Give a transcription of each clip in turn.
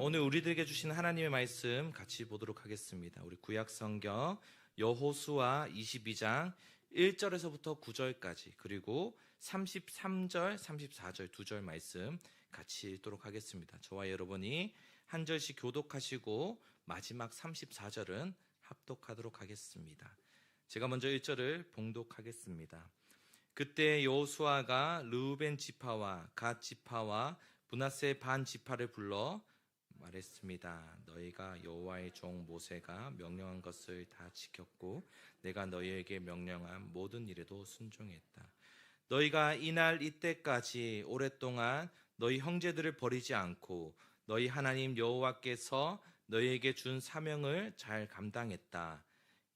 오늘 우리들에게 주신 하나님의 말씀 같이 보도록 하겠습니다. 우리 구약 성경 여호수아 22장 1절에서부터 9절까지 그리고 33절, 34절 두 절 말씀 같이 읽도록 하겠습니다. 저와 여러분이 한 절씩 교독하시고 마지막 34절은 합독하도록 하겠습니다. 제가 먼저 1절을 봉독하겠습니다. 그때 여호수아가 르우벤 지파와 갓 지파와 므낫세 반 지파를 불러 말했습니다. 너희가 여호와의 종 모세가 명령한 것을 다 지켰고 내가 너희에게 명령한 모든 일에도 순종했다. 너희가 이날 이때까지 오랫동안 너희 형제들을 버리지 않고 너희 하나님 여호와께서 너희에게 준 사명을 잘 감당했다.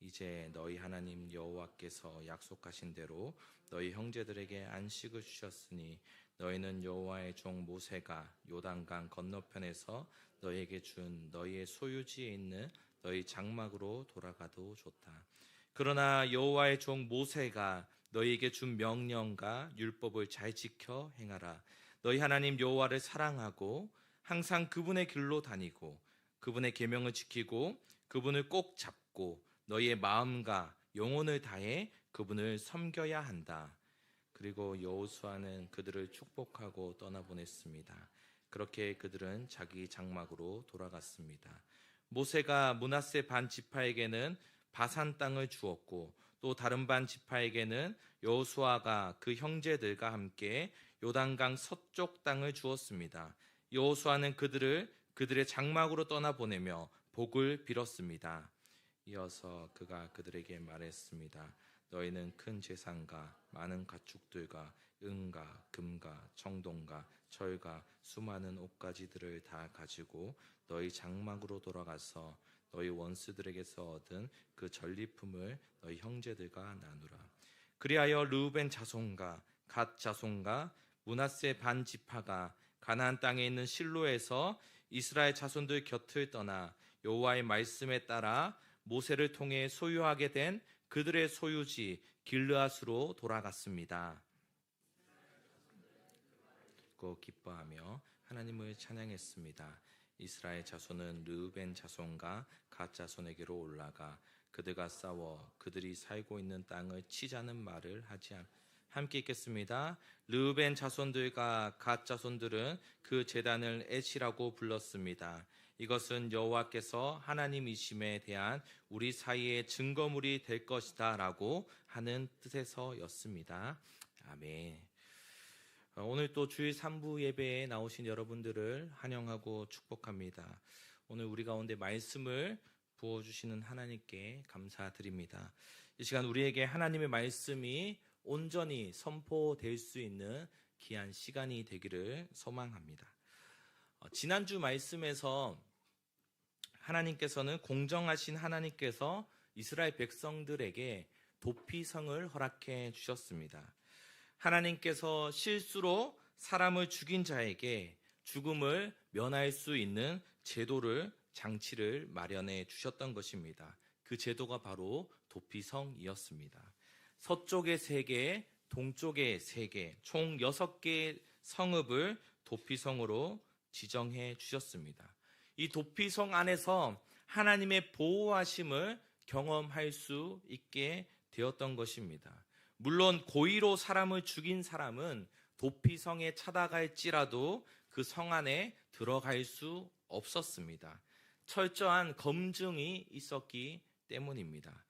이제 너희 하나님 여호와께서 약속하신 대로 너희 형제들에게 안식을 주셨으니 너희는 여호와의 종 모세가 요단강 건너편에서 너희에게 준 너희의 소유지에 있는 너희 장막으로 돌아가도 좋다. 그러나 여호와의 종 모세가 너희에게 준 명령과 율법을 잘 지켜 행하라. 너희 하나님 여호와를 사랑하고 항상 그분의 길로 다니고 그분의 계명을 지키고 그분을 꼭 잡고 너희의 마음과 영혼을 다해 그분을 섬겨야 한다. 그리고 여호수아는 그들을 축복하고 떠나보냈습니다. 그렇게 그들은 자기 장막으로 돌아갔습니다. 모세가 므낫세 반 지파에게는 바산 땅을 주었고 또 다른 반 지파에게는 여호수아가 그 형제들과 함께 요단강 서쪽 땅을 주었습니다. 여호수아는 그들을 그들의 장막으로 떠나보내며 복을 빌었습니다. 이어서 그가 그들에게 말했습니다. 너희는 큰 재산과 많은 가축들과 은과 금과 청동과 철과 수많은 옷가지들을 다 가지고 너희 장막으로 돌아가서 너희 원수들에게서 얻은 그 전리품을 너희 형제들과 나누라. 그리하여 르우벤 자손과 갓 자손과 므낫세 반 지파가 가나안 땅에 있는 실로에서 이스라엘 자손들 곁을 떠나 여호와의 말씀에 따라 모세를 통해 소유하게 된 그들의 소유지 길르앗으로 돌아갔습니다. 기뻐하며 하나님을 찬양했습니다. 이스라엘 자손은 르우벤 자손과 갓 자손에게로 올라가 그들과 싸워 그들이 살고 있는 땅을 치자는 말을 하지 않. 함께 읽겠습니다. 르우벤 자손들과 갓 자손들은 그 제단을 에시라고 불렀습니다. 이것은 여호와께서 하나님이심에 대한 우리 사이의 증거물이 될 것이다 라고 하는 뜻에서였습니다. 아멘. 오늘 또 주일 3부 예배에 나오신 여러분들을 환영하고 축복합니다. 오늘 우리 가운데 말씀을 부어주시는 하나님께 감사드립니다. 이 시간 우리에게 하나님의 말씀이 온전히 선포될 수 있는 귀한 시간이 되기를 소망합니다. 지난주 말씀에서 하나님께서는 공정하신 하나님께서 이스라엘 백성들에게 도피성을 허락해 주셨습니다. 하나님께서 실수로 사람을 죽인 자에게 죽음을 면할 수 있는 제도를 장치를 마련해 주셨던 것입니다. 그 제도가 바로 도피성이었습니다. 서쪽에 3개, 동쪽에 3개, 총 6개의 성읍을 도피성으로 지정해 주셨습니다. 이 도피성 안에서 하나님의 보호하심을 경험할 수 있게 되었던 것입니다. 물론 고의로 사람을 죽인 사람은 도피성에 찾아갈지라도 그 성 안에 들어갈 수 없었습니다. 철저한 검증이 있었기 때문입니다.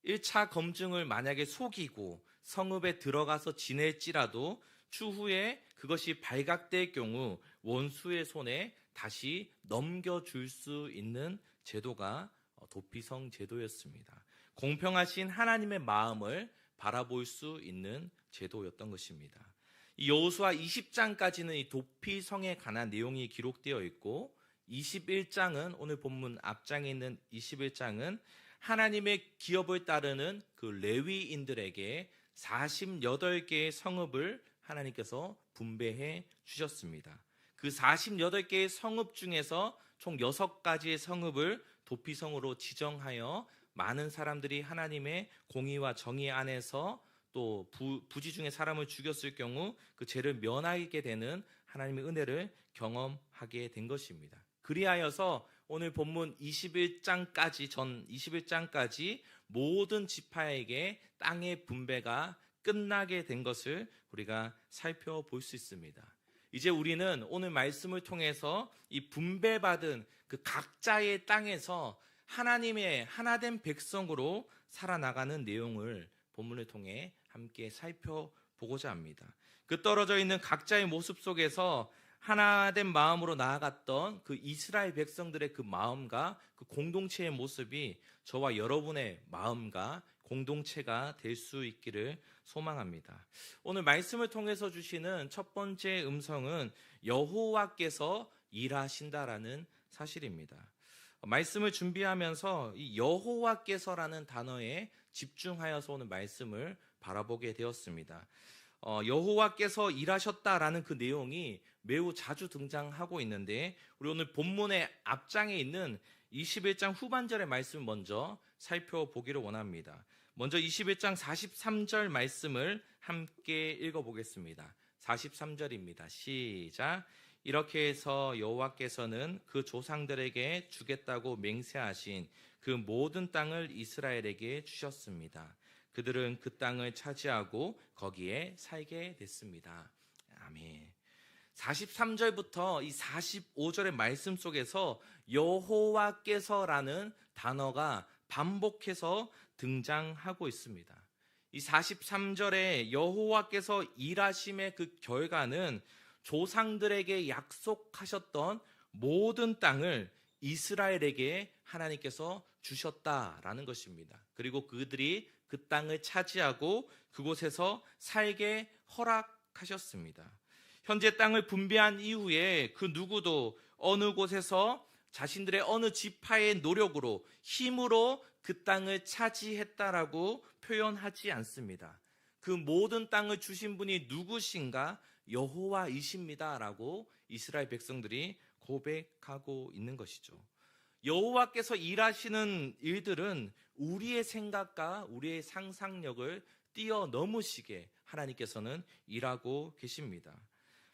1차 검증을 만약에 속이고 성읍에 들어가서 지낼지라도 추후에 그것이 발각될 경우 원수의 손에 다시 넘겨줄 수 있는 제도가 도피성 제도였습니다. 공평하신 하나님의 마음을 바라볼 수 있는 제도였던 것입니다. 이 여호수아 20장까지는 이 도피성에 관한 내용이 기록되어 있고 21장은 오늘 본문 앞장에 있는 21장은 하나님의 기업을 따르는 그 레위인들에게 48개의 성읍을 하나님께서 분배해 주셨습니다. 그 48개의 성읍 중에서 총 6가지의 성읍을 도피성으로 지정하여 많은 사람들이 하나님의 공의와 정의 안에서 또 부지 중에 사람을 죽였을 경우 그 죄를 면하게 되는 하나님의 은혜를 경험하게 된 것입니다. 그리하여서 오늘 본문 21장까지 전 21장까지 모든 지파에게 땅의 분배가 끝나게 된 것을 우리가 살펴볼 수 있습니다. 이제 우리는 오늘 말씀을 통해서 이 분배받은 그 각자의 땅에서 하나님의 하나된 백성으로 살아나가는 내용을 본문을 통해 함께 살펴보고자 합니다. 그 떨어져 있는 각자의 모습 속에서 하나된 마음으로 나아갔던 그 이스라엘 백성들의 그 마음과 그 공동체의 모습이 저와 여러분의 마음과 공동체가 될 수 있기를 소망합니다. 오늘 말씀을 통해서 주시는 첫 번째 음성은 여호와께서 일하신다라는 사실입니다. 말씀을 준비하면서 이 여호와께서라는 단어에 집중하여서 오늘 말씀을 바라보게 되었습니다. 여호와께서 일하셨다라는 그 내용이 매우 자주 등장하고 있는데 우리 오늘 본문의 앞장에 있는 21장 후반절의 말씀을 먼저 살펴보기를 원합니다. 먼저 21장 43절 말씀을 함께 읽어보겠습니다. 43절입니다. 시작. 이렇게 해서 여호와께서는 그 조상들에게 주겠다고 맹세하신 그 모든 땅을 이스라엘에게 주셨습니다. 그들은 그 땅을 차지하고 거기에 살게 됐습니다. 아멘. 43절부터 이 45절의 말씀 속에서 여호와께서라는 단어가 반복해서 등장하고 있습니다. 이 43절에 여호와께서 일하심의 그 결과는 조상들에게 약속하셨던 모든 땅을 이스라엘에게 하나님께서 주셨다라는 것입니다. 그리고 그들이 그 땅을 차지하고 그곳에서 살게 허락하셨습니다. 현재 땅을 분배한 이후에 그 누구도 어느 곳에서 자신들의 어느 지파의 노력으로 힘으로 그 땅을 차지했다라고 표현하지 않습니다. 그 모든 땅을 주신 분이 누구신가? 여호와이십니다라고 이스라엘 백성들이 고백하고 있는 것이죠. 여호와께서 일하시는 일들은 우리의 생각과 우리의 상상력을 뛰어넘으시게 하나님께서는 일하고 계십니다.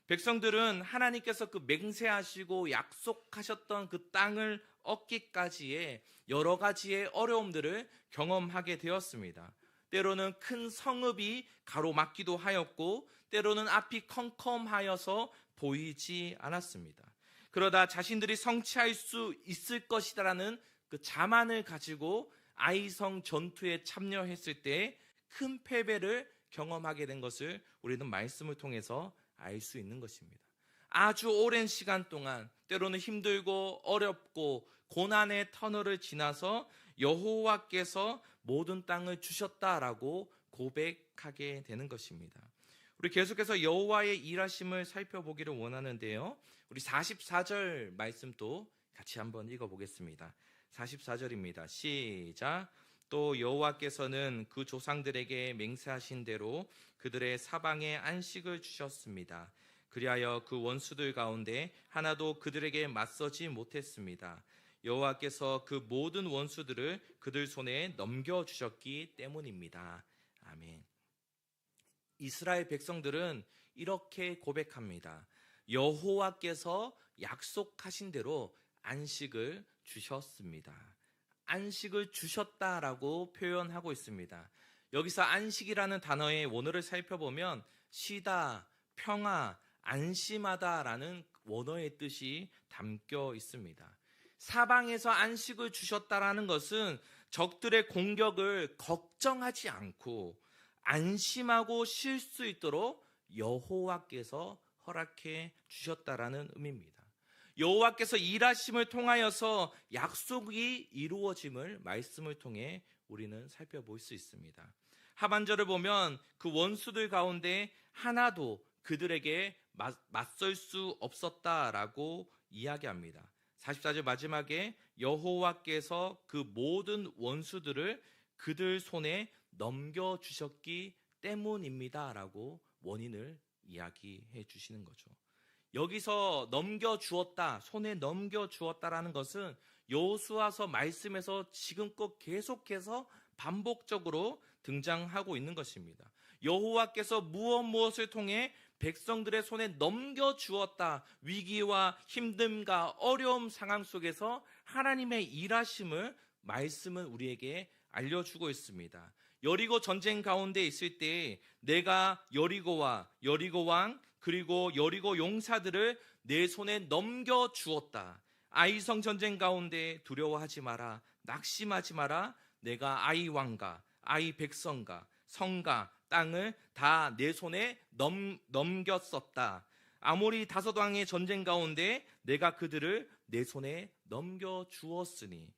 백성들은 하나님께서 그 맹세하시고 약속하셨던 그 땅을 얻기까지의 여러 가지의 어려움들을 경험하게 되었습니다. 때로는 큰 성읍이 가로막기도 하였고 때로는 앞이 컴컴하여서 보이지 않았습니다. 그러다 자신들이 성취할 수 있을 것이라는 그 자만을 가지고 아이성 전투에 참여했을 때 큰 패배를 경험하게 된 것을 우리는 말씀을 통해서 알 수 있는 것입니다. 아주 오랜 시간 동안 때로는 힘들고 어렵고 고난의 터널을 지나서 여호와께서 모든 땅을 주셨다라고 고백하게 되는 것입니다. 우리 계속해서 여호와의 일하심을 살펴보기를 원하는데요. 우리 44절 말씀도 같이 한번 읽어보겠습니다. 44절입니다. 시작. 또 여호와께서는 그 조상들에게 맹세하신 대로 그들의 사방에 안식을 주셨습니다. 그리하여 그 원수들 가운데 하나도 그들에게 맞서지 못했습니다. 여호와께서 그 모든 원수들을 그들 손에 넘겨주셨기 때문입니다. 아멘. 이스라엘 백성들은 이렇게 고백합니다. 여호와께서 약속하신 대로 안식을 주셨습니다. 안식을 주셨다라고 표현하고 있습니다. 여기서 안식이라는 단어의 원어를 살펴보면 쉬다, 평화, 안심하다라는 원어의 뜻이 담겨 있습니다. 사방에서 안식을 주셨다라는 것은 적들의 공격을 걱정하지 않고 안심하고 쉴 수 있도록 여호와께서 허락해 주셨다라는 의미입니다. 여호와께서 일하심을 통하여서 약속이 이루어짐을 말씀을 통해 우리는 살펴볼 수 있습니다. 하반절을 보면 그 원수들 가운데 하나도 그들에게 맞설 수 없었다라고 이야기합니다. 44절 마지막에 여호와께서 그 모든 원수들을 그들 손에 넘겨주셨기 때문입니다라고 원인을 이야기해 주시는 거죠. 여기서 넘겨주었다, 손에 넘겨주었다라는 것은 여호수아서 말씀에서 지금껏 계속해서 반복적으로 등장하고 있는 것입니다. 여호와께서 무엇을 통해 백성들의 손에 넘겨주었다. 위기와 힘듦과 어려움 상황 속에서 하나님의 일하심을 말씀은 우리에게 알려주고 있습니다. 여리고 전쟁 가운데 있을 때 내가 여리고와 여리고 왕 그리고 여리고 용사들을 내 손에 넘겨주었다. 아이성 전쟁 가운데 두려워하지 마라. 낙심하지 마라. 내가 아이 왕과 아이 백성과 성과 땅을 다 내 손에 넘겼었다. 아모리 다섯 왕의 전쟁 가운데 내가 그들을 내 손에 넘겨주었으니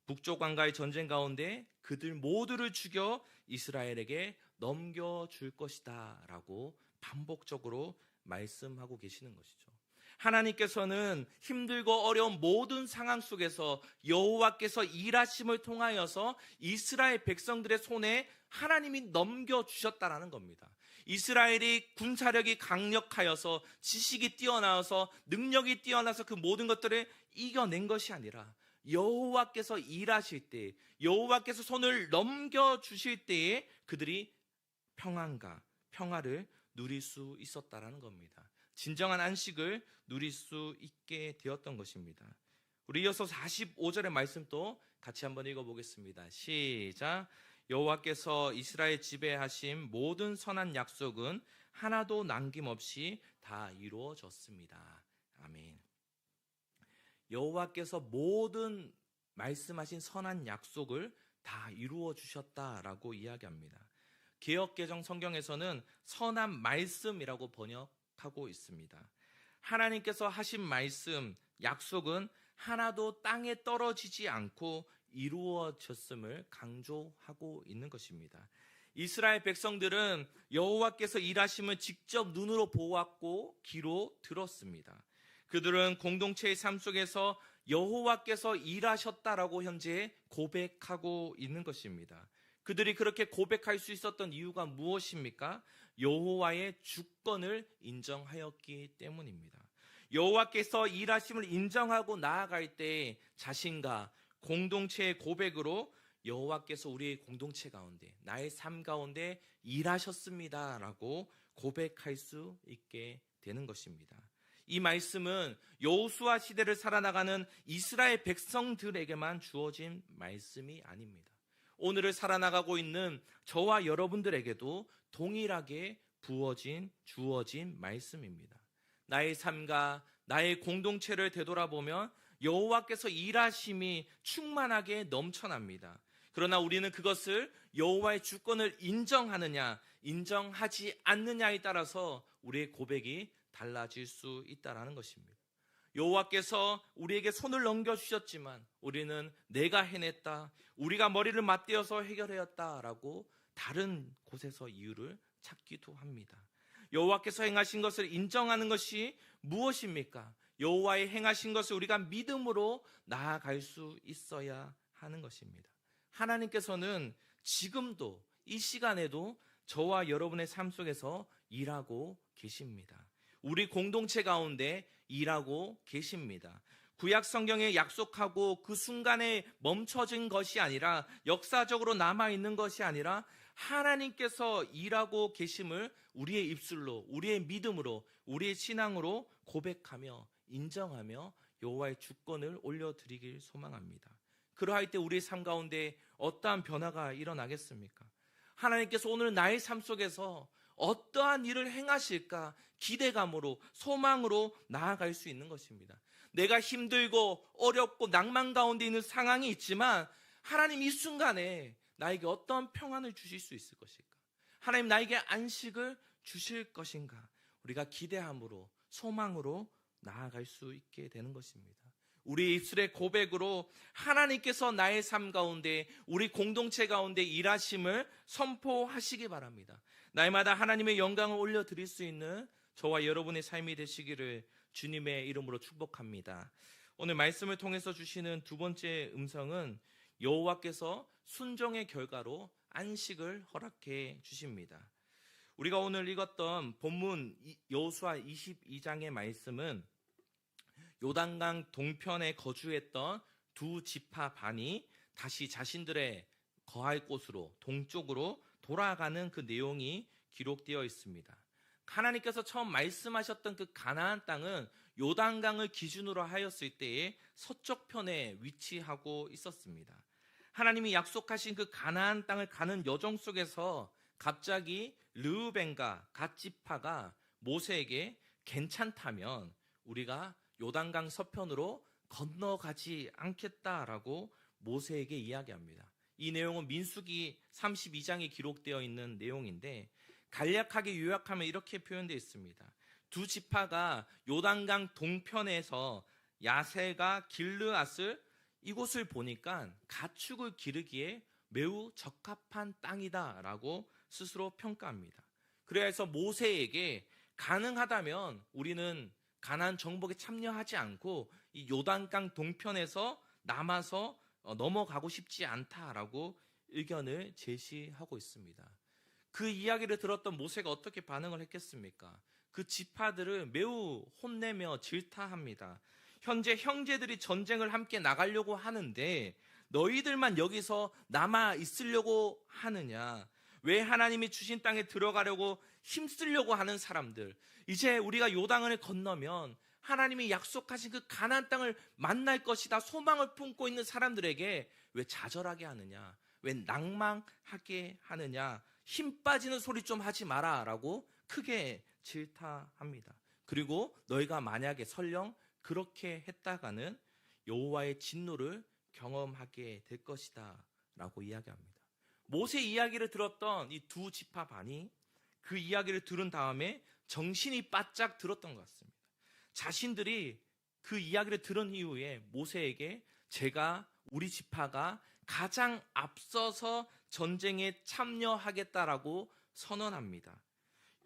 북쪽 왕과의 전쟁 가운데 그들 모두를 죽여 이스라엘에게 넘겨줄 것이다 라고 반복적으로 말씀하고 계시는 것이죠. 하나님께서는 힘들고 어려운 모든 상황 속에서 여호와께서 일하심을 통하여서 이스라엘 백성들의 손에 하나님이 넘겨주셨다라는 겁니다. 이스라엘이 군사력이 강력하여서 지식이 뛰어나서 능력이 뛰어나서 그 모든 것들을 이겨낸 것이 아니라 여호와께서 일하실 때, 여호와께서 손을 넘겨주실 때에 그들이 평안과 평화를 누릴 수 있었다라는 겁니다. 진정한 안식을 누릴 수 있게 되었던 것입니다. 우리 이어서 45절의 말씀 또 같이 한번 읽어보겠습니다. 시작. 여호와께서 이스라엘 지배하신 모든 선한 약속은 하나도 남김없이 다 이루어졌습니다. 아멘. 여호와께서 모든 말씀하신 선한 약속을 다 이루어 주셨다라고 이야기합니다. 개역개정 성경에서는 선한 말씀이라고 번역하고 있습니다. 하나님께서 하신 말씀, 약속은 하나도 땅에 떨어지지 않고 이루어졌음을 강조하고 있는 것입니다. 이스라엘 백성들은 여호와께서 일하심을 직접 눈으로 보았고 귀로 들었습니다. 그들은 공동체의 삶 속에서 여호와께서 일하셨다라고 현재 고백하고 있는 것입니다. 그들이 그렇게 고백할 수 있었던 이유가 무엇입니까? 여호와의 주권을 인정하였기 때문입니다. 여호와께서 일하심을 인정하고 나아갈 때 자신과 공동체의 고백으로 여호와께서 우리의 공동체 가운데, 나의 삶 가운데 일하셨습니다라고 고백할 수 있게 되는 것입니다. 이 말씀은 여호수아 시대를 살아나가는 이스라엘 백성들에게만 주어진 말씀이 아닙니다. 오늘을 살아나가고 있는 저와 여러분들에게도 동일하게 주어진 말씀입니다. 나의 삶과 나의 공동체를 되돌아보면 여호와께서 일하심이 충만하게 넘쳐납니다. 그러나 우리는 그것을 여호와의 주권을 인정하느냐, 인정하지 않느냐에 따라서 우리의 고백이 달라질 수 있다는 것입니다. 여호와께서 우리에게 손을 넘겨주셨지만 우리는 내가 해냈다, 우리가 머리를 맞대어서 해결하였다라고 다른 곳에서 이유를 찾기도 합니다. 여호와께서 행하신 것을 인정하는 것이 무엇입니까? 여호와의 행하신 것을 우리가 믿음으로 나아갈 수 있어야 하는 것입니다. 하나님께서는 지금도 이 시간에도 저와 여러분의 삶 속에서 일하고 계십니다. 우리 공동체 가운데 일하고 계십니다. 구약 성경에 약속하고 그 순간에 멈춰진 것이 아니라, 역사적으로 남아있는 것이 아니라 하나님께서 일하고 계심을 우리의 입술로, 우리의 믿음으로, 우리의 신앙으로 고백하며 인정하며 여호와의 주권을 올려드리길 소망합니다. 그러할 때 우리의 삶 가운데 어떠한 변화가 일어나겠습니까? 하나님께서 오늘 나의 삶 속에서 어떠한 일을 행하실까 기대감으로, 소망으로 나아갈 수 있는 것입니다. 내가 힘들고 어렵고 낭만 가운데 있는 상황이 있지만 하나님 이 순간에 나에게 어떤 평안을 주실 수 있을 것일까? 하나님 나에게 안식을 주실 것인가? 우리가 기대함으로, 소망으로 나아갈 수 있게 되는 것입니다. 우리 입술의 고백으로 하나님께서 나의 삶 가운데, 우리 공동체 가운데 일하심을 선포하시기 바랍니다. 날마다 하나님의 영광을 올려드릴 수 있는 저와 여러분의 삶이 되시기를 주님의 이름으로 축복합니다. 오늘 말씀을 통해서 주시는 두 번째 음성은 여호와께서 순종의 결과로 안식을 허락해 주십니다. 우리가 오늘 읽었던 본문 여호수아 22장의 말씀은 요단강 동편에 거주했던 두 지파 반이 다시 자신들의 거할 곳으로, 동쪽으로 돌아가는 그 내용이 기록되어 있습니다. 하나님께서 처음 말씀하셨던 그 가나안 땅은 요단강을 기준으로 하였을 때에 서쪽편에 위치하고 있었습니다. 하나님이 약속하신 그 가나안 땅을 가는 여정 속에서 갑자기 르우벤과 갓지파가 모세에게 괜찮다면 우리가 요단강 서편으로 건너가지 않겠다라고 모세에게 이야기합니다. 이 내용은 민수기 32장에 기록되어 있는 내용인데 간략하게 요약하면 이렇게 표현되어 있습니다. 두 지파가 요단강 동편에서 야셀과 길르앗을 이곳을 보니까 가축을 기르기에 매우 적합한 땅이다라고 스스로 평가합니다. 그래서 모세에게 가능하다면 우리는 가나안 정복에 참여하지 않고 이 요단강 동편에서 남아서 넘어가고 싶지 않다라고 의견을 제시하고 있습니다. 그 이야기를 들었던 모세가 어떻게 반응을 했겠습니까? 그 지파들을 매우 혼내며 질타합니다. 현재 형제들이 전쟁을 함께 나가려고 하는데 너희들만 여기서 남아 있으려고 하느냐? 왜 하나님이 주신 땅에 들어가려고 힘쓰려고 하는 사람들, 이제 우리가 요단강을 건너면 하나님이 약속하신 그 가나안 땅을 만날 것이다 소망을 품고 있는 사람들에게 왜 좌절하게 하느냐, 왜 낭망하게 하느냐, 힘 빠지는 소리 좀 하지 마라 라고 크게 질타합니다. 그리고 너희가 만약에 설령 그렇게 했다가는 여호와의 진노를 경험하게 될 것이다 라고 이야기합니다. 모세 이야기를 들었던 이 두 지파 반이 그 이야기를 들은 다음에 정신이 바짝 들었던 것 같습니다. 자신들이 그 이야기를 들은 이후에 모세에게 우리 지파가 가장 앞서서 전쟁에 참여하겠다라고 선언합니다.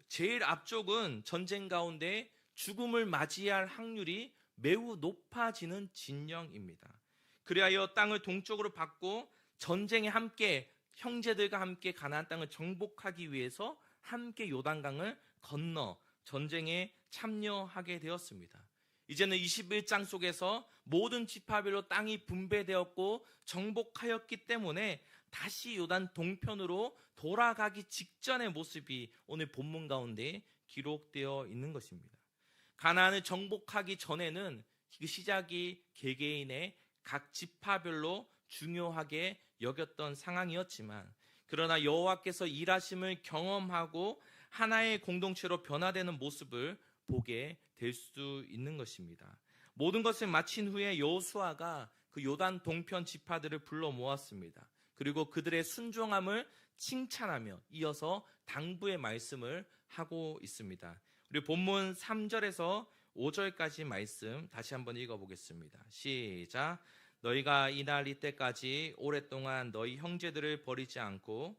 제일 앞쪽은 전쟁 가운데 죽음을 맞이할 확률이 매우 높아지는 진영입니다. 그리하여 땅을 동쪽으로 받고 전쟁에 함께 형제들과 함께 가나안 땅을 정복하기 위해서 함께 요단강을 건너 전쟁에 참여하게 되었습니다. 이제는 21장 속에서 모든 지파별로 땅이 분배되었고 정복하였기 때문에 다시 요단 동편으로 돌아가기 직전의 모습이 오늘 본문 가운데 기록되어 있는 것입니다. 가나안을 정복하기 전에는 그 시작이 개개인의 각 지파별로 중요하게 여겼던 상황이었지만 그러나 여호와께서 일하심을 경험하고 하나의 공동체로 변화되는 모습을 보게 될 수 있는 것입니다. 모든 것을 마친 후에 여호수아가 그 요단 동편 지파들을 불러 모았습니다. 그리고 그들의 순종함을 칭찬하며 이어서 당부의 말씀을 하고 있습니다. 우리 본문 3절에서 5절까지 말씀 다시 한번 읽어보겠습니다. 시작. 너희가 이날 이때까지 오랫동안 너희 형제들을 버리지 않고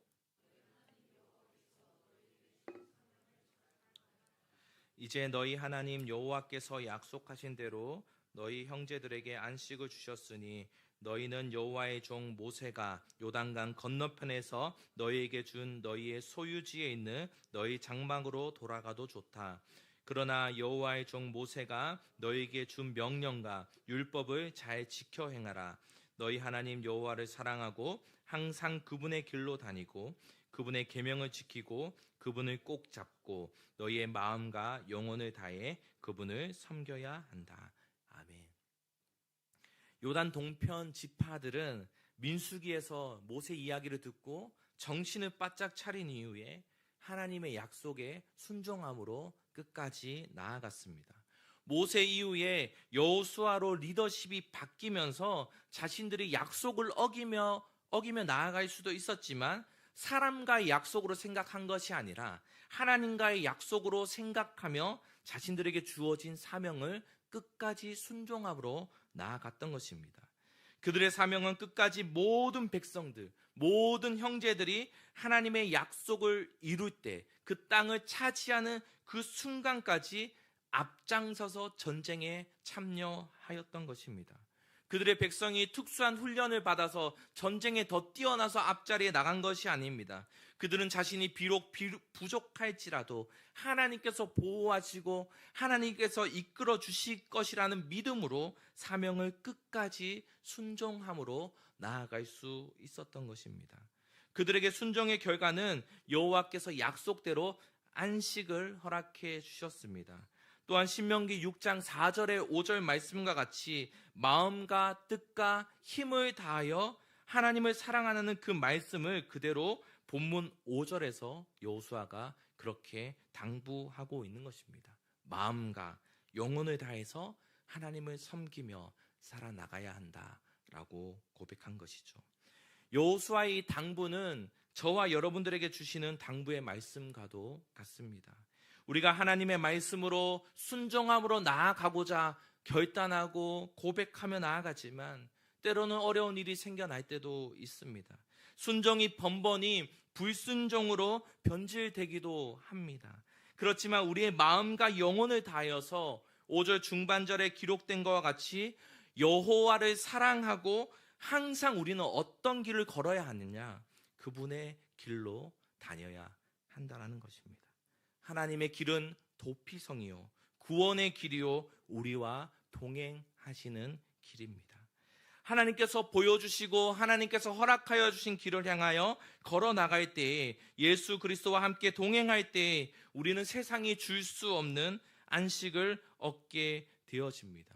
이제 너희 하나님 여호와께서 약속하신 대로 너희 형제들에게 안식을 주셨으니 너희는 여호와의 종 모세가 요단강 건너편에서 너희에게 준 너희의 소유지에 있는 너희 장막으로 돌아가도 좋다. 그러나 여호와의 종 모세가 너희에게 준 명령과 율법을 잘 지켜 행하라. 너희 하나님 여호와를 사랑하고 항상 그분의 길로 다니고 그분의 계명을 지키고 그분을 꼭 잡고 너희의 마음과 영혼을 다해 그분을 섬겨야 한다. 아멘. 요단 동편 지파들은 민수기에서 모세 이야기를 듣고 정신을 바짝 차린 이후에 하나님의 약속에 순종함으로 끝까지 나아갔습니다. 모세 이후에 여호수아로 리더십이 바뀌면서 자신들이 약속을 어기며 나아갈 수도 있었지만 사람과의 약속으로 생각한 것이 아니라 하나님과의 약속으로 생각하며 자신들에게 주어진 사명을 끝까지 순종함으로 나아갔던 것입니다. 그들의 사명은 끝까지 모든 백성들, 모든 형제들이 하나님의 약속을 이룰 때 그 땅을 차지하는 그 순간까지 앞장서서 전쟁에 참여하였던 것입니다. 그들의 백성이 특수한 훈련을 받아서 전쟁에 더 뛰어나서 앞자리에 나간 것이 아닙니다. 그들은 자신이 비록 부족할지라도 하나님께서 보호하시고 하나님께서 이끌어 주실 것이라는 믿음으로 사명을 끝까지 순종함으로 나아갈 수 있었던 것입니다. 그들에게 순종의 결과는 여호와께서 약속대로 안식을 허락해 주셨습니다. 또한 신명기 6장 4절의 5절 말씀과 같이 마음과 뜻과 힘을 다하여 하나님을 사랑하는 그 말씀을 그대로 본문 5절에서 여호수아가 그렇게 당부하고 있는 것입니다. 마음과 영혼을 다해서 하나님을 섬기며 살아나가야 한다라고 고백한 것이죠. 여호수아의 이 당부는 저와 여러분들에게 주시는 당부의 말씀과도 같습니다. 우리가 하나님의 말씀으로 순종함으로 나아가고자 결단하고 고백하며 나아가지만 때로는 어려운 일이 생겨날 때도 있습니다. 순종이 번번이 불순종으로 변질되기도 합니다. 그렇지만 우리의 마음과 영혼을 다하여서 5절 중반절에 기록된 것과 같이 여호와를 사랑하고 항상 우리는 어떤 길을 걸어야 하느냐? 그분의 길로 다녀야 한다는 것입니다. 하나님의 길은 도피성이요 구원의 길이요 우리와 동행하시는 길입니다. 하나님께서 보여주시고 하나님께서 허락하여 주신 길을 향하여 걸어나갈 때에 예수 그리스도와 함께 동행할 때에 우리는 세상이 줄 수 없는 안식을 얻게 되어집니다.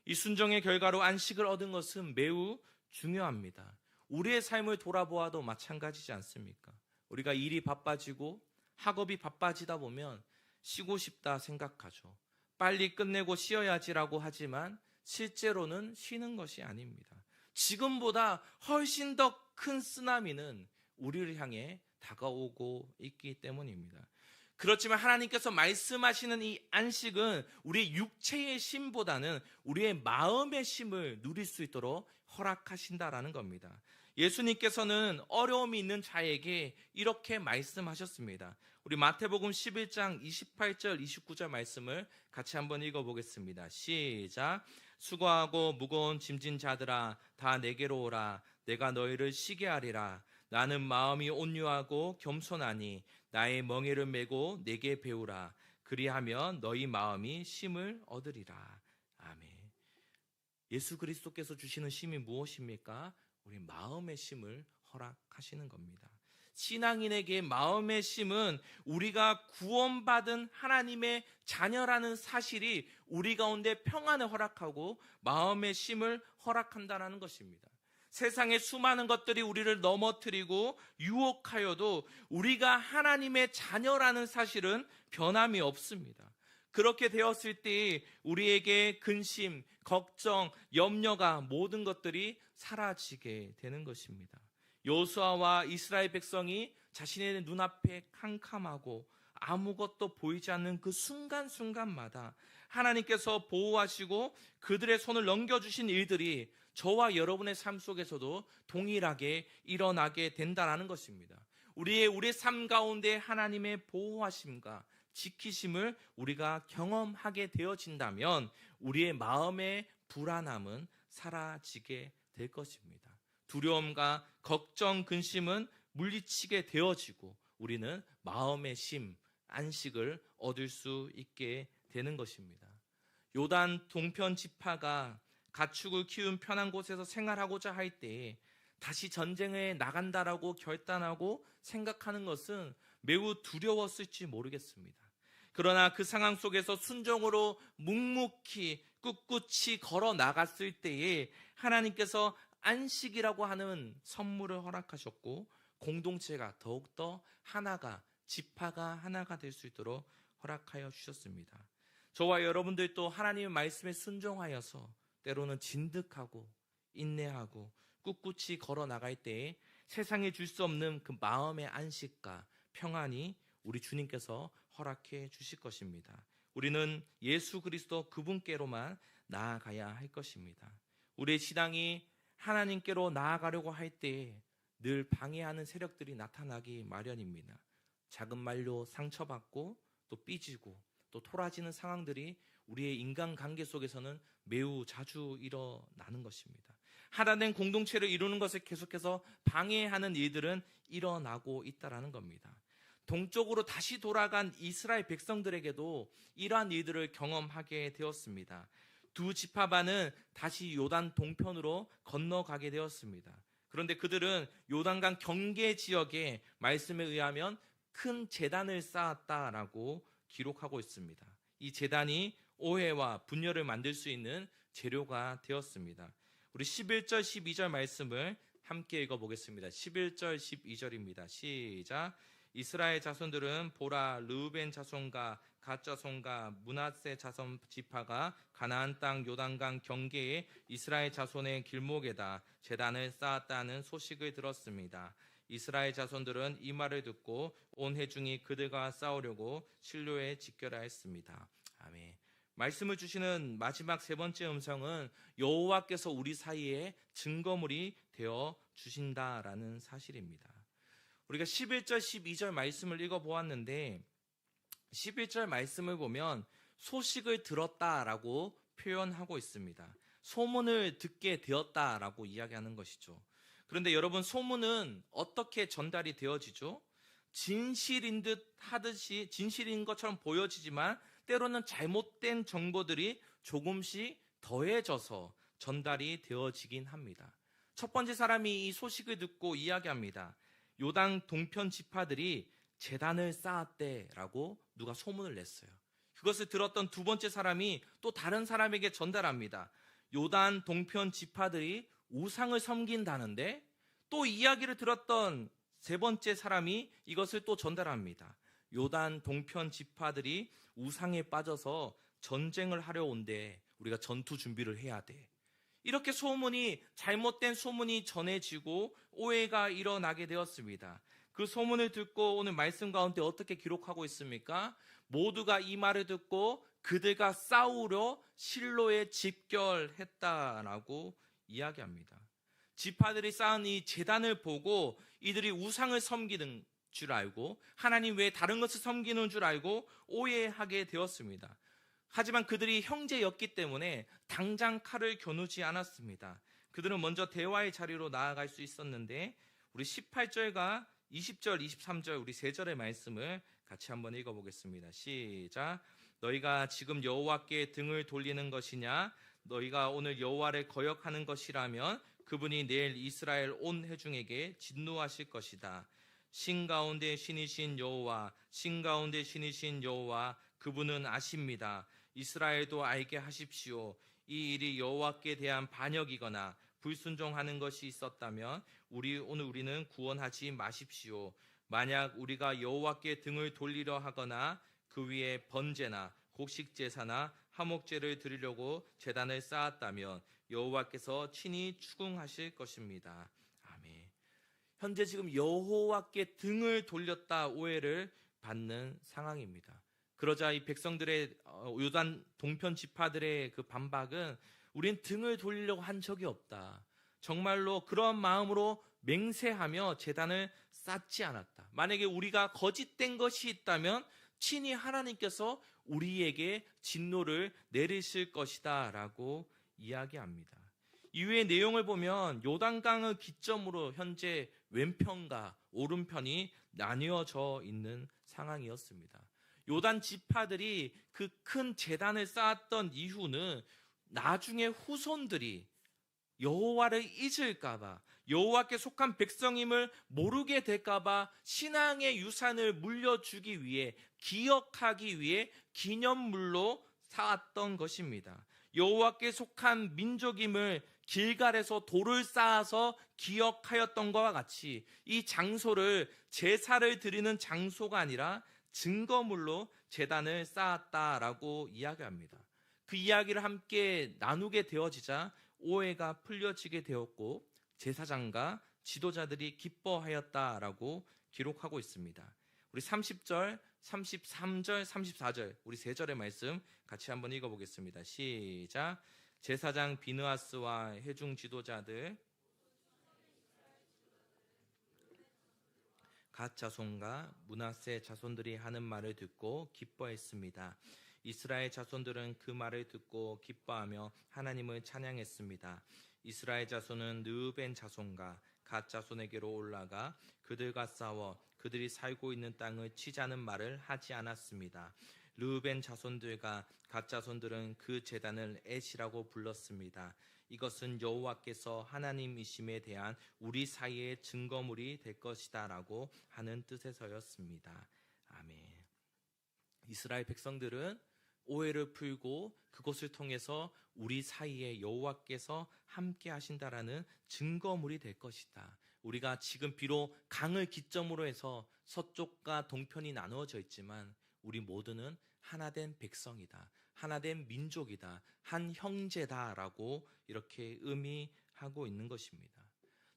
이 순종의 결과로 안식을 얻은 것은 매우 중요합니다. 우리의 삶을 돌아보아도 마찬가지지 않습니까? 우리가 일이 바빠지고 학업이 바빠지다 보면 쉬고 싶다 생각하죠. 빨리 끝내고 쉬어야지라고 하지만 실제로는 쉬는 것이 아닙니다. 지금보다 훨씬 더 큰 쓰나미는 우리를 향해 다가오고 있기 때문입니다. 그렇지만 하나님께서 말씀하시는 이 안식은 우리의 육체의 쉼보다는 우리의 마음의 쉼을 누릴 수 있도록 허락하신다라는 겁니다. 예수님께서는 어려움이 있는 자에게 이렇게 말씀하셨습니다. 우리 마태복음 11장 28절 29절 말씀을 같이 한번 읽어보겠습니다. 시작. 수고하고 무거운 짐진 자들아 다 내게로 오라. 내가 너희를 쉬게 하리라. 나는 마음이 온유하고 겸손하니 나의 멍에를 메고 내게 배우라. 그리하면 너희 마음이 쉼을 얻으리라. 아멘. 예수 그리스도께서 주시는 쉼이 무엇입니까? 우리 마음의 쉼을 허락하시는 겁니다. 신앙인에게 마음의 쉼은 우리가 구원받은 하나님의 자녀라는 사실이 우리 가운데 평안을 허락하고 마음의 쉼을 허락한다는 것입니다. 세상의 수많은 것들이 우리를 넘어뜨리고 유혹하여도 우리가 하나님의 자녀라는 사실은 변함이 없습니다. 그렇게 되었을 때 우리에게 근심, 걱정, 염려가 모든 것들이 사라지게 되는 것입니다. 여호수아와 이스라엘 백성이 자신의 눈앞에 캄캄하고 아무것도 보이지 않는 그 순간순간마다 하나님께서 보호하시고 그들의 손을 넘겨주신 일들이 저와 여러분의 삶 속에서도 동일하게 일어나게 된다는 것입니다. 우리의 삶 가운데 하나님의 보호하심과 지키심을 우리가 경험하게 되어진다면 우리의 마음의 불안함은 사라지게 될 것입니다. 두려움과 걱정, 근심은 물리치게 되어지고 우리는 마음의 쉼, 안식을 얻을 수 있게 되는 것입니다. 요단 동편 지파가 가축을 키운 편한 곳에서 생활하고자 할 때 다시 전쟁에 나간다라고 결단하고 생각하는 것은 매우 두려웠을지 모르겠습니다. 그러나 그 상황 속에서 순종으로 묵묵히 꿋꿋이 걸어 나갔을 때에 하나님께서 안식이라고 하는 선물을 허락하셨고 공동체가 더욱더 하나가, 지파가 하나가 될 수 있도록 허락하여 주셨습니다. 저와 여러분들도 하나님의 말씀에 순종하여서 때로는 진득하고 인내하고 꿋꿋이 걸어 나갈 때에 세상에 줄 수 없는 그 마음의 안식과 평안이 우리 주님께서 허락해 주실 것입니다. 우리는 예수 그리스도 그분께로만 나아가야 할 것입니다. 우리의 신앙이 하나님께로 나아가려고 할 때에 늘 방해하는 세력들이 나타나기 마련입니다. 작은 말로 상처받고 또 삐지고 또 토라지는 상황들이 우리의 인간관계 속에서는 매우 자주 일어나는 것입니다. 하나된 공동체를 이루는 것을 계속해서 방해하는 일들은 일어나고 있다는 겁니다. 동쪽으로 다시 돌아간 이스라엘 백성들에게도 이러한 일들을 경험하게 되었습니다. 두 지파반은 다시 요단 동편으로 건너가게 되었습니다. 그런데 그들은 요단강 경계 지역에 말씀에 의하면 큰 제단을 쌓았다라고 기록하고 있습니다. 이 제단이 오해와 분열을 만들 수 있는 재료가 되었습니다. 우리 11절 12절 말씀을 함께 읽어보겠습니다. 11절 12절입니다. 시작. 이스라엘 자손들은 보라, 르우벤 자손과 갓 자손과 므낫세 자손 지파가 가나안 땅 요단강 경계에 이스라엘 자손의 길목에다 제단을 쌓았다는 소식을 들었습니다. 이스라엘 자손들은 이 말을 듣고 온 회중이 그들과 싸우려고 실로에 집결하였습니다. 아멘. 말씀을 주시는 마지막 세 번째 음성은 여호와께서 우리 사이에 증거물이 되어 주신다라는 사실입니다. 우리가 11절 12절 말씀을 읽어보았는데 11절 말씀을 보면 소식을 들었다라고 표현하고 있습니다. 소문을 듣게 되었다라고 이야기하는 것이죠. 그런데 여러분, 소문은 어떻게 전달이 되어지죠? 진실인 듯 하듯이 진실인 것처럼 보여지지만 때로는 잘못된 정보들이 조금씩 더해져서 전달이 되어지긴 합니다. 첫 번째 사람이 이 소식을 듣고 이야기합니다. 요단 동편 지파들이 제단을 쌓았대라고 누가 소문을 냈어요. 그것을 들었던 두 번째 사람이 또 다른 사람에게 전달합니다. 요단 동편 지파들이 우상을 섬긴다는데, 또 이야기를 들었던 세 번째 사람이 이것을 또 전달합니다. 요단 동편 지파들이 우상에 빠져서 전쟁을 하려 온대. 우리가 전투 준비를 해야 돼. 이렇게 잘못된 소문이 전해지고 오해가 일어나게 되었습니다. 그 소문을 듣고 오늘 말씀 가운데 어떻게 기록하고 있습니까? 모두가 이 말을 듣고 그들과 싸우려 실로에 집결했다라고 이야기합니다. 지파들이 쌓은 이 제단을 보고 이들이 우상을 섬기는 줄 알고 하나님 외에 다른 것을 섬기는 줄 알고 오해하게 되었습니다. 하지만 그들이 형제였기 때문에 당장 칼을 겨누지 않았습니다. 그들은 먼저 대화의 자리로 나아갈 수 있었는데 우리 18절과 20절, 23절 우리 세 절의 말씀을 같이 한번 읽어보겠습니다. 시작. 너희가 지금 여호와께 등을 돌리는 것이냐? 너희가 오늘 여호와를 거역하는 것이라면 그분이 내일 이스라엘 온 회중에게 진노하실 것이다. 신 가운데 신이신 여호와, 신 가운데 신이신 여호와, 그분은 아십니다. 이스라엘도 알게 하십시오. 이 일이 여호와께 대한 반역이거나 불순종하는 것이 있었다면 우리는 구원하지 마십시오. 만약 우리가 여호와께 등을 돌리려 하거나 그 위에 번제나 곡식 제사나 화목제를 드리려고 제단을 쌓았다면 여호와께서 친히 추궁하실 것입니다. 아멘. 현재 지금 여호와께 등을 돌렸다 오해를 받는 상황입니다. 그러자 이 백성들의 요단 동편 지파들의 그 반박은 우린 등을 돌리려고 한 적이 없다. 정말로 그런 마음으로 맹세하며 제단을 쌓지 않았다. 만약에 우리가 거짓된 것이 있다면 친히 하나님께서 우리에게 진노를 내리실 것이다 라고 이야기합니다. 이후의 내용을 보면 요단강을 기점으로 현재 왼편과 오른편이 나뉘어져 있는 상황이었습니다. 요단 지파들이 그 큰 제단을 쌓았던 이유는 나중에 후손들이 여호와를 잊을까봐, 여호와께 속한 백성임을 모르게 될까봐 신앙의 유산을 물려주기 위해, 기억하기 위해 기념물로 쌓았던 것입니다. 여호와께 속한 민족임을 길갈에서 돌을 쌓아서 기억하였던 것과 같이 이 장소를 제사를 드리는 장소가 아니라 증거물로 제단을 쌓았다라고 이야기합니다. 그 이야기를 함께 나누게 되어지자 오해가 풀려지게 되었고 제사장과 지도자들이 기뻐하였다라고 기록하고 있습니다. 우리 30절, 33절, 34절 우리 세 절의 말씀 같이 한번 읽어보겠습니다. 시작. 제사장 비느하스와 회중 지도자들 갓 자손과 므낫세 자손들이 하는 말을 듣고 기뻐했습니다. 이스라엘 자손들은 그 말을 듣고 기뻐하며 하나님을 찬양했습니다. 이스라엘 자손은 르우벤 자손과 갓 자손에게로 올라가 그들과 싸워 그들이 살고 있는 땅을 치자는 말을 하지 않았습니다. 르우벤 자손들과 갓 자손들은 그 제단을 에시라고 불렀습니다. 이것은 여호와께서 하나님이심에 대한 우리 사이의 증거물이 될 것이다 라고 하는 뜻에서였습니다. 아멘. 이스라엘 백성들은 오해를 풀고 그것을 통해서 우리 사이에 여호와께서 함께 하신다라는 증거물이 될 것이다. 우리가 지금 비록 강을 기점으로 해서 서쪽과 동편이 나누어져 있지만 우리 모두는 하나된 백성이다, 하나된 민족이다, 한 형제다라고 이렇게 의미하고 있는 것입니다.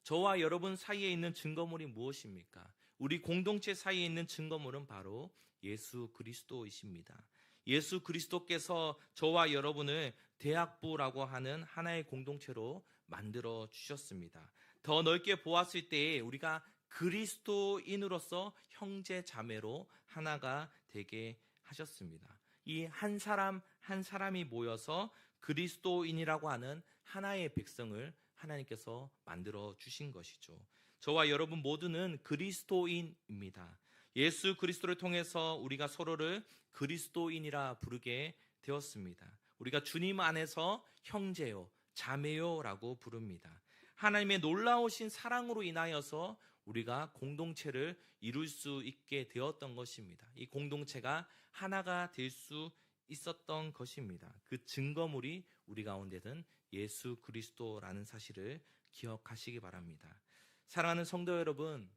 저와 여러분 사이에 있는 증거물이 무엇입니까? 우리 공동체 사이에 있는 증거물은 바로 예수 그리스도이십니다. 예수 그리스도께서 저와 여러분을 대학부라고 하는 하나의 공동체로 만들어 주셨습니다. 더 넓게 보았을 때 우리가 그리스도인으로서 형제 자매로 하나가 되게 하셨습니다. 이 한 사람 한 사람이 모여서 그리스도인이라고 하는 하나의 백성을 하나님께서 만들어 주신 것이죠. 저와 여러분 모두는 그리스도인입니다. 예수 그리스도를 통해서 우리가 서로를 그리스도인이라 부르게 되었습니다. 우리가 주님 안에서 형제요, 자매요라고 부릅니다. 하나님의 놀라우신 사랑으로 인하여서 우리가 공동체를 이룰 수 있게 되었던 것입니다. 이 공동체가 하나가 될 수 있었던 것입니다. 그 증거물이 우리 가운데는 예수 그리스도라는 사실을 기억하시기 바랍니다. 사랑하는 성도 여러분,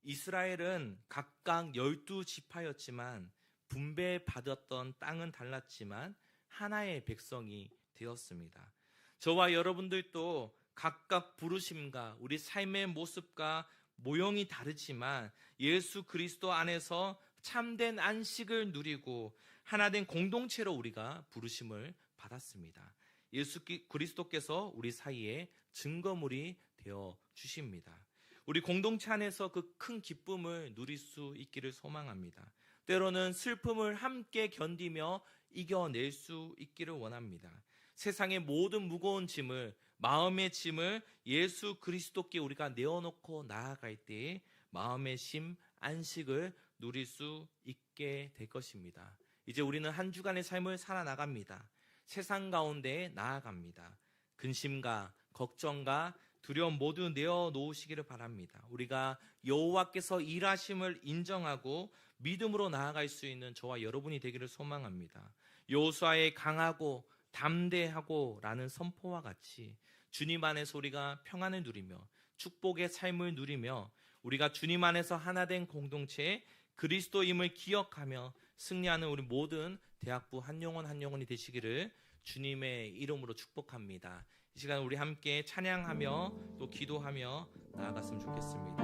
이스라엘은 각각 12지파였지만 분배받았던 땅은 달랐지만 하나의 백성이 되었습니다. 저와 여러분들도 각각 부르심과 우리 삶의 모습과 모형이 다르지만 예수 그리스도 안에서 참된 안식을 누리고 하나된 공동체로 우리가 부르심을 받았습니다. 예수 그리스도께서 우리 사이에 증거물이 되어 주십니다. 우리 공동체 안에서 그 큰 기쁨을 누릴 수 있기를 소망합니다. 때로는 슬픔을 함께 견디며 이겨낼 수 있기를 원합니다. 세상의 모든 무거운 짐을, 마음의 짐을 예수 그리스도께 우리가 내어놓고 나아갈 때에 마음의 쉼, 안식을 누릴 수 있게 될 것입니다. 이제 우리는 한 주간의 삶을 살아나갑니다. 세상 가운데 나아갑니다. 근심과 걱정과 두려움 모두 내어놓으시기를 바랍니다. 우리가 여호와께서 일하심을 인정하고 믿음으로 나아갈 수 있는 저와 여러분이 되기를 소망합니다. 여호수아의 강하고 담대하고 라는 선포와 같이 주님 안에서 우리가 평안을 누리며 축복의 삶을 누리며 우리가 주님 안에서 하나된 공동체의 그리스도임을 기억하며 승리하는 우리 모든 대학부 한 영혼 한 영혼이 되시기를 주님의 이름으로 축복합니다. 이 시간 우리 함께 찬양하며 또 기도하며 나아갔으면 좋겠습니다.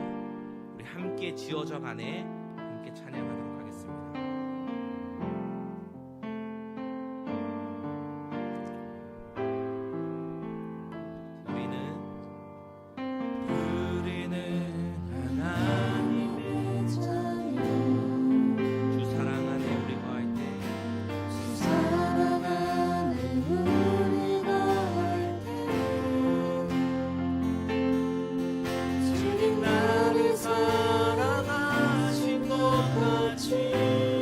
우리 함께 지어져 가네 함께 찬양하도록 하겠습니다. 사랑하신 것 같이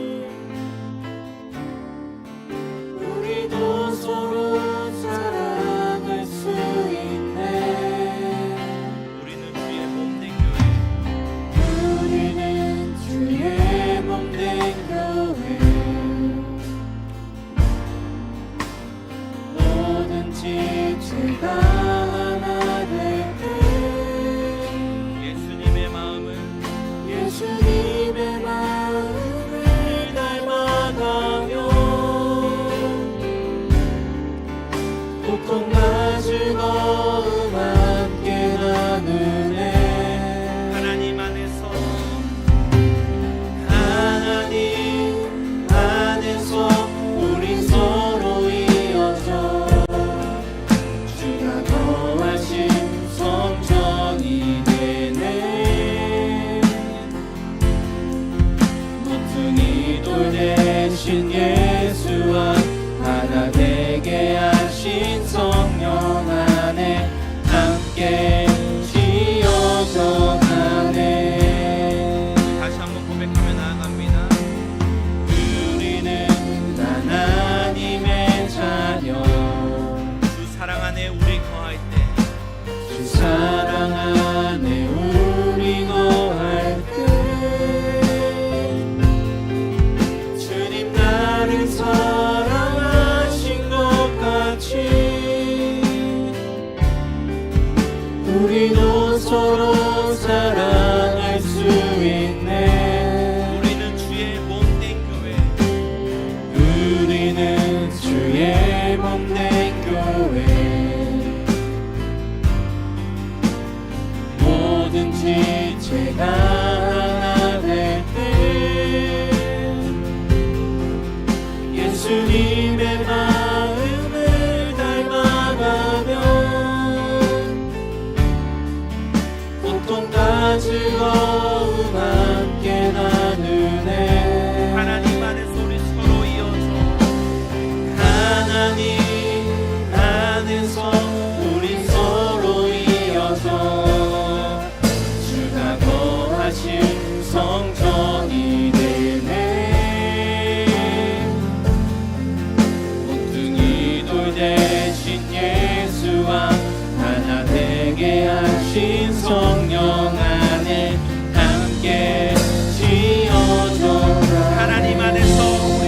안에 우리 거할 때 주 사랑 안에 우리 거할 때 주님 나를 사랑하신 것 같이 우리도 서로 사랑할 수 있네. 우리는 주의 몸된 교회, 우리는 주의 몸된 교회. 뭐든지 제가 하나 될 때 예수님의 마음을 닮아가면 고통 다 즐거움 함께 나누네. 하나님 안에서 우리 서로 이어져 하나님 안에서 우리 서로 이어져 주가 거하신 성전이 되네. 몽둥이 돌 대신 예수와 하나 되게 하신 성령 안에 함께 지어져. 하나님 안에서 우리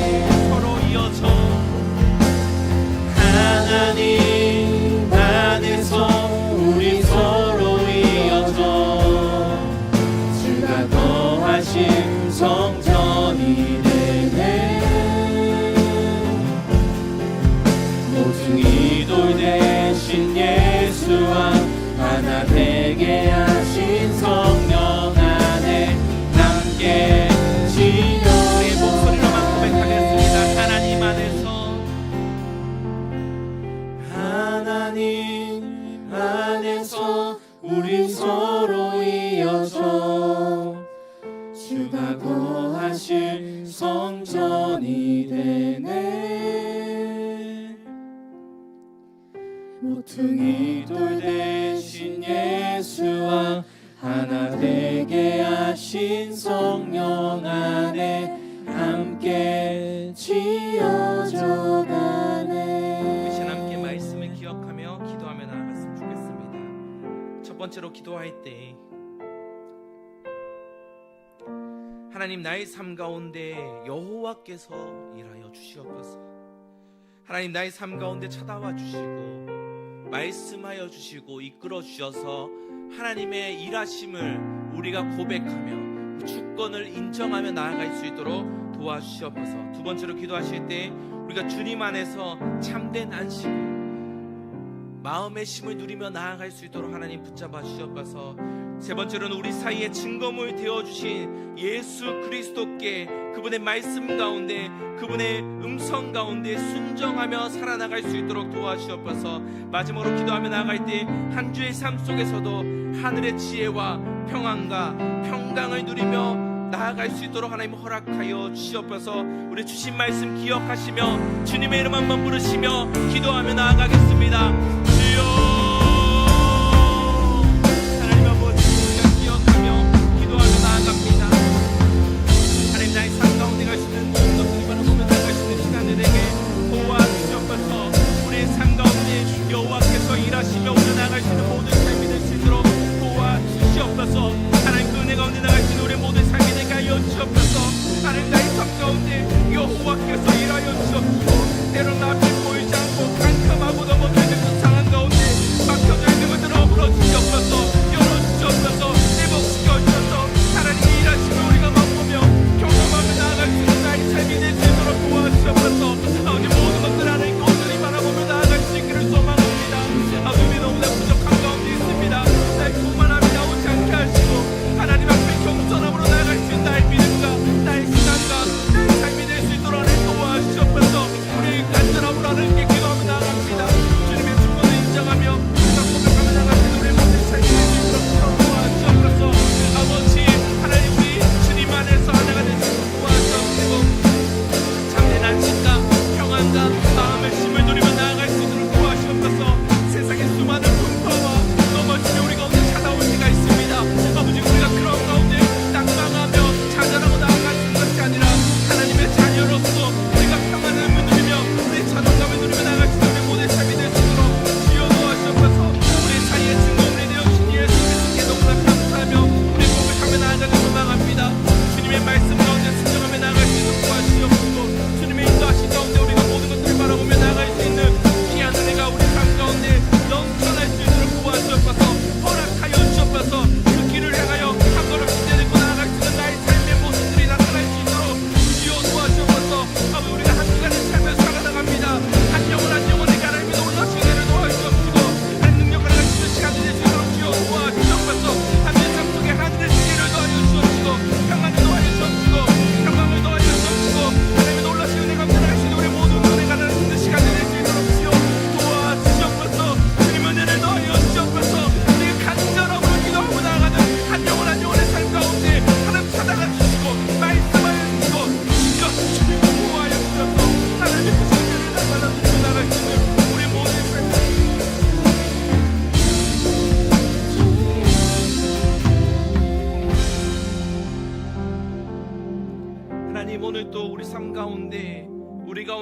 서로 이어져 하나님 안에서 우리 서로 이어져 주가 거하신 성전이 되네. 모퉁이 돌 대신 예수와 하나 되게 하신 성령 안에 함께 지어. 우리의 목소리로만 고백하겠습니다. 하나님 안에서 하나님 안에서 우리 서로 이어져 주가 거하실 성전이 되네. 모퉁이 돌 대신 예수와 하나 되게 하신 성령 안에 함께 지어져 가네. 우리 함께 말씀을 기억하며 기도하며 나아갔으면 좋겠습니다. 첫 번째로 기도할 때 하나님 나의 삶 가운데 여호와께서 일하여 주시옵소서. 하나님 나의 삶 가운데 찾아와 주시고 말씀하여 주시고 이끌어 주셔서 하나님의 일하심을 우리가 고백하며 주권을 인정하며 나아갈 수 있도록 도와주시옵소서. 두 번째로 기도하실 때 우리가 주님 안에서 참된 안식을 마음의 힘을 누리며 나아갈 수 있도록 하나님 붙잡아 주시옵소서. 세 번째로는 우리 사이에 증거물 되어주신 예수 그리스도께 그분의 말씀 가운데 그분의 음성 가운데 순종하며 살아나갈 수 있도록 도와주시옵소서. 마지막으로 기도하며 나아갈 때 한 주의 삶 속에서도 하늘의 지혜와 평안과 평강을 누리며 나아갈 수 있도록 하나님 허락하여 주시옵소서. 우리 주신 말씀 기억하시며 주님의 이름 한번 부르시며 기도하며 나아가겠습니다. 주여 하나님 아버지 우리가 기억하며 기도하며 나아갑니다. 하나님 나의 삶 가운데 갈 수 있는 모든 것들을 바라보며 나아갈 수 있는 시간들에게 도와주시옵소서. 우리의 삶 가운데 여호와께서 일하시며 우리가 나아갈 수 있는 모든 삶이 될 수 있도록 도와주시옵소서. 하나님 그 은혜 가운데 나갈 수 있는 우리의 모든 삶이 되게 하여 주시옵소서. 하나님 나의 삶 가운데 여호와께서 일하여 주시옵소서. 때로는 앞이 보이지 않고 캄캄하고 넘어지는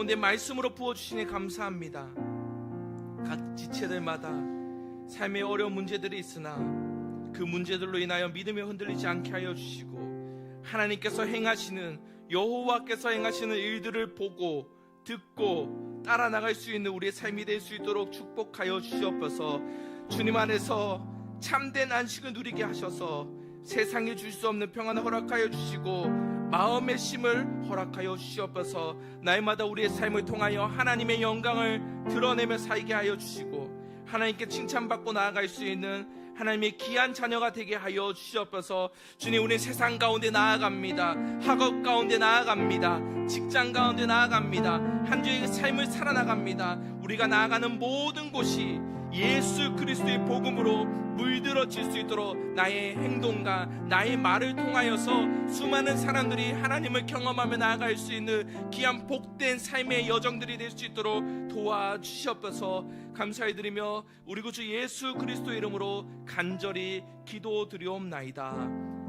가운데 말씀으로 부어주시니 감사합니다. 각 지체들마다 삶의 어려운 문제들이 있으나 그 문제들로 인하여 믿음이 흔들리지 않게 하여 주시고, 하나님께서 행하시는, 여호와께서 행하시는 일들을 보고 듣고 따라 나갈 수 있는 우리의 삶이 될 수 있도록 축복하여 주시옵소서. 주님 안에서 참된 안식을 누리게 하셔서 세상에 줄 수 없는 평안을 허락하여 주시고 마음의 쉼을 허락하여 주시옵소서. 날마다 우리의 삶을 통하여 하나님의 영광을 드러내며 살게 하여 주시고 하나님께 칭찬받고 나아갈 수 있는 하나님의 귀한 자녀가 되게 하여 주시옵소서. 주님, 우리 세상 가운데 나아갑니다. 학업 가운데 나아갑니다. 직장 가운데 나아갑니다. 한 주의 삶을 살아나갑니다. 우리가 나아가는 모든 곳이 예수 그리스도의 복음으로 물들어질 수 있도록 나의 행동과 나의 말을 통하여서 수많은 사람들이 하나님을 경험하며 나아갈 수 있는 귀한 복된 삶의 여정들이 될 수 있도록 도와주시옵소서. 감사히 드리며 우리 구주 예수 그리스도 이름으로 간절히 기도드리옵나이다.